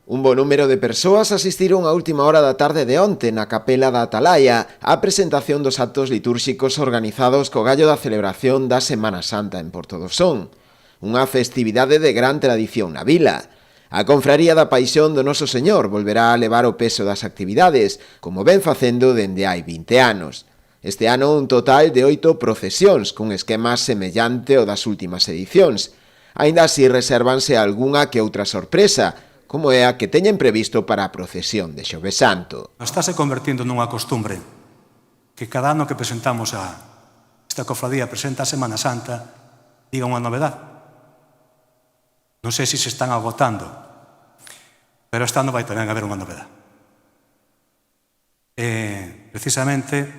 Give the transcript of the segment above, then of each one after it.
Un bo número de persoas asistiron a última hora da tarde de onte na Capela da Atalaya á presentación dos actos litúrxicos organizados co gallo da celebración da Semana Santa en Portodosón, unha festividade de gran tradición na vila. A Confraría da Paixón do Noso Señor volverá a levar o peso das actividades, como ven facendo dende hai 20 anos. Este ano un total de 8 procesións, cun esquema semellante ao das últimas edicións. Aínda así resérvanse algunha que outra sorpresa, como é a que teñen previsto para a procesión de Xoves Santo. Estáse convertindo nunha costumbre que cada ano que presentamos esta cofradía presenta a Semana Santa diga unha novedade. Non sei se están agotando, pero este ano vai tamén haber unha novedade. Precisamente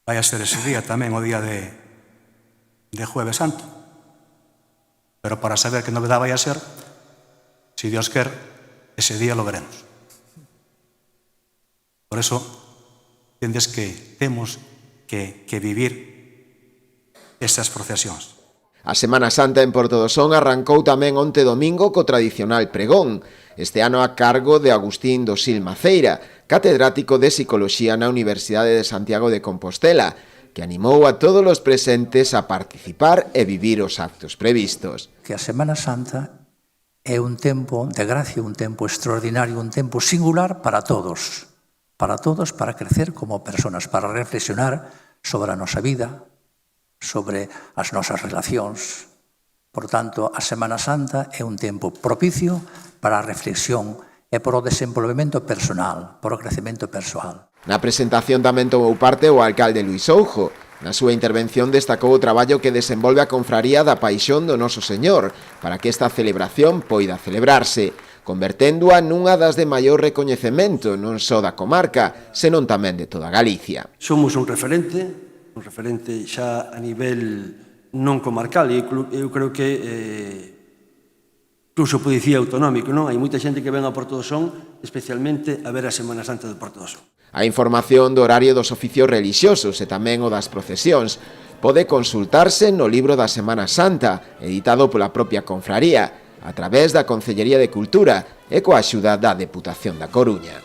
vai a ser ese día tamén o día de Jueves Santo. Pero para saber que novedade vai a ser, si Dios quer, ese día lo veremos. Por eso, entendes que temos que vivir esas procesións. A Semana Santa en Portodosón arrancou tamén onte domingo co tradicional pregón, este ano a cargo de Agustín Dosil Maceira, catedrático de Psicoloxía na Universidade de Santiago de Compostela, que animou a todos os presentes a participar e vivir os actos previstos. Que a Semana Santa é un tempo de gracia, un tempo extraordinario, un tempo singular para todos, para crecer como personas, para reflexionar sobre a nosa vida, sobre as nosas relacións. Por tanto, a Semana Santa é un tempo propicio para a reflexión e para o desenvolvemento personal, para o crecemento persoal. Na presentación tamén tomou parte o alcalde Luís Oujo. Na súa intervención destacou o traballo que desenvolve a Confraría da Paixón do Noso Señor para que esta celebración poida celebrarse, converténdoa nunha das de maior recoñecemento non só da comarca, senón tamén de toda Galicia. Somos un referente xa a nivel non comarcal, e eu creo que incluso policía autonómico, non? Hai moita xente que ven a Portodosón especialmente a ver a Semana Santa de Portodosón. A información do horario dos oficios relixiosos e tamén o das procesións pode consultarse no libro da Semana Santa, editado pola propia Confraría, a través da Concellería de Cultura e coa axuda da Deputación da Coruña.